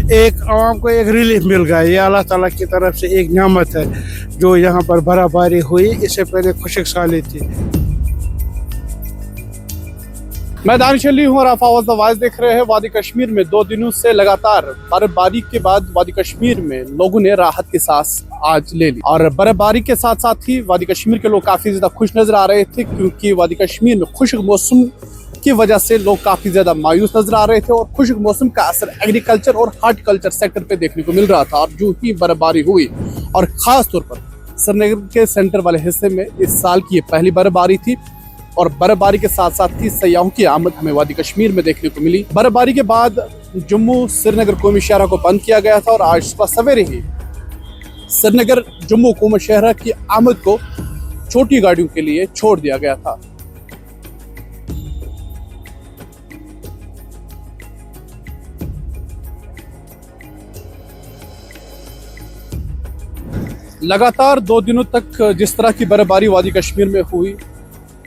एक आवाम को एक रिलीफ मिल गया। ये अल्लाह ताला की तरफ से एक नेमत है जो यहाँ पर बर्फबारी हुई। इससे पहले खुशक साली थी। मैं दानिश अली हूँ और आप आवाज़ आवाज़ देख रहे हैं। वादी कश्मीर में 2 दिनों से लगातार बर्फबारी के बाद वादी कश्मीर में लोगों ने राहत की सांस आज ले ली और बर्फबारी के साथ साथ ही वादी कश्मीर के लोग काफ़ी ज़्यादा खुश नजर आ रहे थे, क्योंकि वादी कश्मीर में खुश्क मौसम की वजह से लोग काफ़ी ज़्यादा मायूस नजर आ रहे थे और खुश्क मौसम का असर एग्रीकल्चर और हार्टिकल्चर सेक्टर पे देखने को मिल रहा था। और जो ही बर्फबारी हुई और ख़ास तौर पर श्रीनगर के सेंटर वाले हिस्से में इस साल की ये पहली बर्फबारी थी और बर्फबारी के साथ साथ ही सयाहों की आमद हमें वादी कश्मीर में देखने को मिली। बर्फबारी के बाद जम्मू श्रीनगर कौमी शहरा को बंद किया गया था और आज सुबह सवेरे ही श्रीनगर जम्मू कौमी शहरा की आमद को छोटी गाड़ियों के लिए छोड़ दिया गया था। लगातार 2 दिनों तक जिस तरह की बर्फबारी वादी कश्मीर में हुई,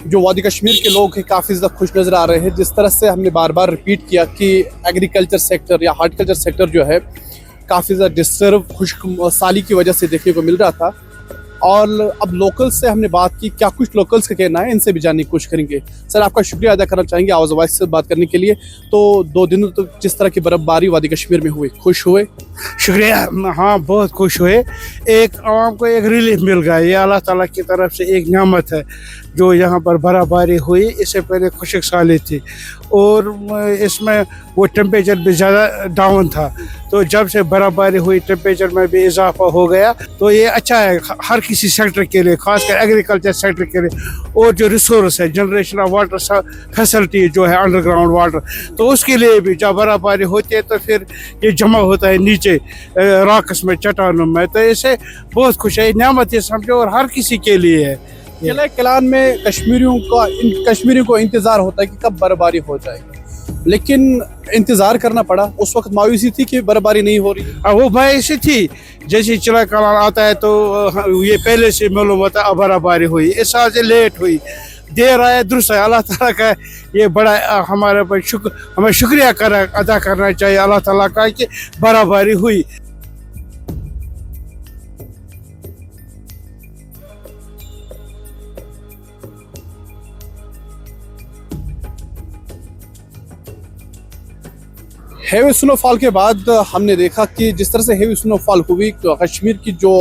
जो वादी कश्मीर के लोग हैं काफ़ी ज़्यादा खुश नज़र आ रहे हैं। जिस तरह से हमने बार बार रिपीट किया कि एग्रीकल्चर सेक्टर या हार्टिकल्चर सेक्टर जो है काफ़ी ज़्यादा डिस्टर्ब खुश्क साली की वजह से देखने को मिल रहा था। और अब लोकल्स से हमने बात की, क्या कुछ लोकल्स का कहना है, इनसे भी जानने की कोशिश करेंगे। सर, आपका शुक्रिया अदा करना चाहेंगे आवाज़ आवाज़ से बात करने के लिए। तो 2 दिनों तक जिस तरह की बर्फबारी वादी कश्मीर में हुई, खुश हुए? शुक्रिया, हाँ बहुत खुश हुए। एक आवाम को एक रिलीफ मिल गया। ये अल्लाह ताला की तरफ से एक नेमत है जो यहाँ पर बर्फबारी हुई। इससे पहले खुशक साली थी और इसमें वो टेम्परेचर भी ज़्यादा डाउन था, तो जब से बर्फबारी हुई टेम्परेचर में भी इजाफा हो गया। तो ये अच्छा है हर किसी सेक्टर के लिए, खासकर एग्रीकल्चर सेक्टर के लिए। और जो रिसोर्स है, जनरेशन ऑफ वाटर फैसिलिटी जो है अंडरग्राउंड वाटर, तो उसके लिए भी जब बर्फबारी होती है तो फिर ये जमा होता है नीचे रॉक्स में, चट्टानों में। तो इससे बहुत खुश है, नेमत ये समझो और हर किसी के लिए है। किला कलान में कश्मीरियों को इंतज़ार होता है कि कब बर्फबारी हो जाएगी, लेकिन इंतज़ार करना पड़ा। उस वक्त मायूसी थी कि बर्फबारी नहीं हो रही। वो मायूसी थी, जैसे चिला कलान आता है तो ये पहले से मालूम होता है बर्फबारी हुई। इस साल से लेट हुई, देर आया दुरुस्त है। अल्लाह ताला का ये बड़ा हमारे पर हमें शुक्रिया अदा करना चाहिए अल्लाह ताला का कि बर्फबारी हुई। हेवी स्नोफॉल के बाद हमने देखा कि जिस तरह से हेवी स्नोफॉल हुई तो कश्मीर की जो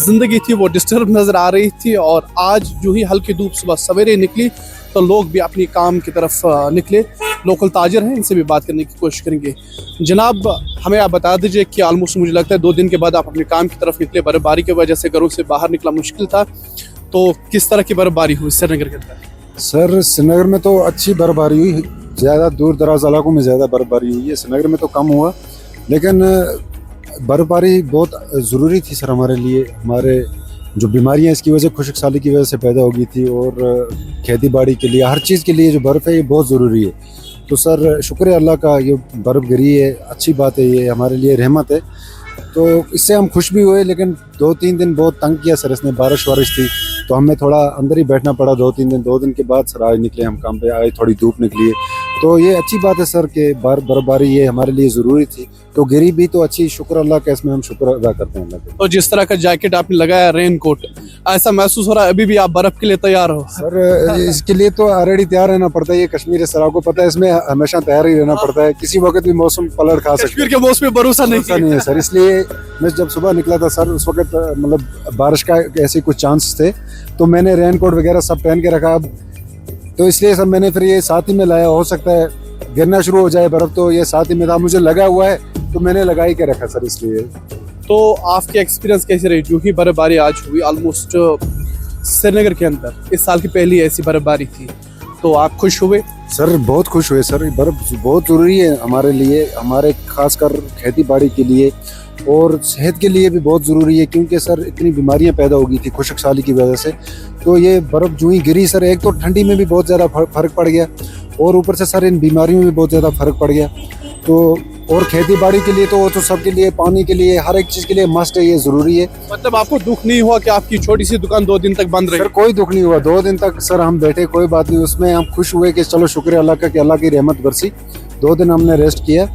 ज़िंदगी थी वो डिस्टर्ब नज़र आ रही थी। और आज जो ही हल्की धूप सुबह सवेरे निकली तो लोग भी अपनी काम की तरफ निकले। लोकल ताजर हैं, इनसे भी बात करने की कोशिश करेंगे। जनाब, हमें आप बता दीजिए कि ऑलमोस्ट मुझे लगता है 2 दिन के बाद आप अपने काम की तरफ निकले। बर्फबारी की वजह से घरों से बाहर निकला मुश्किल था, तो किस तरह की बर्फबारी हुई श्रीनगर के अंदर? सर, श्रीनगर में तो अच्छी बर्फबारी हुई, ज़्यादा दूर दराज इलाकों में ज़्यादा बर्फबारी हुई है। श्रीनगर में तो कम हुआ, लेकिन बर्फबारी बहुत ज़रूरी थी सर हमारे लिए। हमारे जो बीमारियां इसकी वजह खुश्क साली की वजह से पैदा हो गई थी और खेती बाड़ी के लिए, हर चीज़ के लिए जो बर्फ़ है ये बहुत ज़रूरी है। तो सर शुक्र अल्लाह का, ये बर्फ़ गिरी है, अच्छी बात है, ये हमारे लिए रहमत है। तो इससे हम खुश भी हुए, लेकिन 2-3 दिन बहुत तंग किया सर इसने। बारिश थी तो हमें थोड़ा अंदर ही बैठना पड़ा 2-3 दिन। 2 दिन के बाद सर आज निकले हम काम पे, आए थोड़ी धूप निकली है। तो ये अच्छी बात है सर कि बर्फबारी ये हमारे लिए ज़रूरी थी, तो गिरी भी तो अच्छी, शुक्र अल्लाह का, इसमें हम शुक्र अदा करते हैं अल्लाह का। तो जिस तरह का जैकेट आपने लगाया, रेन कोट, ऐसा महसूस हो रहा है अभी भी आप बर्फ के लिए तैयार हो? सर इसके लिए तो ऑलरेडी तैयार रहना पड़ता है। ये कश्मीर है सर, आपको पता है, इसमें हमेशा तैयार ही रहना पड़ता है। किसी वक्त भी मौसम पलट खा सकता है। कश्मीर के मौसम में भरोसा नहीं है सर, इसलिए मैं जब सुबह निकला था सर, उस वक्त मतलब बारिश का ऐसे कुछ चांस थे, तो मैंने रेन कोट वगैरह सब पहन के रखा। तो इसलिए सर मैंने फिर ये साथ ही में लाया। हो सकता है गिरना शुरू हो जाए बर्फ, तो ये साथ ही में था, मुझे लगा हुआ है तो मैंने लगा ही के रखा सर इसलिए। तो आपकी एक्सपीरियंस कैसी रही? जो ही बर्फबारी आज हुई ऑलमोस्ट श्रीनगर के अंदर, इस साल की पहली ऐसी बर्फबारी थी, तो आप खुश हुए? सर बहुत खुश हुए सर। बर्फ बहुत ज़रूरी है हमारे लिए, हमारे खासकर खेती बाड़ी के लिए और सेहत के लिए भी बहुत ज़रूरी है, क्योंकि सर इतनी बीमारियां पैदा हो गई थी खुश्क साली की वजह से। तो ये बर्फ़ जो ही गिरी सर, एक तो ठंडी में भी बहुत ज़्यादा फ़र्क पड़ गया और ऊपर से सर इन बीमारियों में बहुत ज़्यादा फ़र्क पड़ गया। तो और खेती बाड़ी के लिए तो सबके लिए, पानी के लिए, हर एक चीज़ के लिए मस्ट है, ये ज़रूरी है। मतलब आपको दुख नहीं हुआ कि आपकी छोटी सी दुकान 2 दिन तक बंद रही? सर कोई दुख नहीं हुआ, 2 दिन तक सर हम बैठे, कोई बात नहीं। उसमें हम खुश हुए कि चलो शुक्र अल्लाह का कि अल्लाह की रहमत बरसी। 2 दिन हमने रेस्ट किया,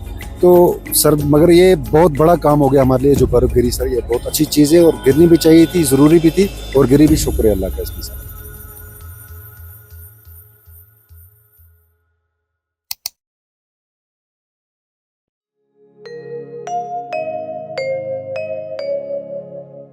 तो सर मगर ये बहुत बड़ा काम हो गया हमारे लिए जो बर्फ गिरी सर, ये बहुत अच्छी चीज़ है और गिरनी भी चाहिए थी, ज़रूरी भी थी और गिरी भी, शुक्रिया अल्लाह का इसमें सर।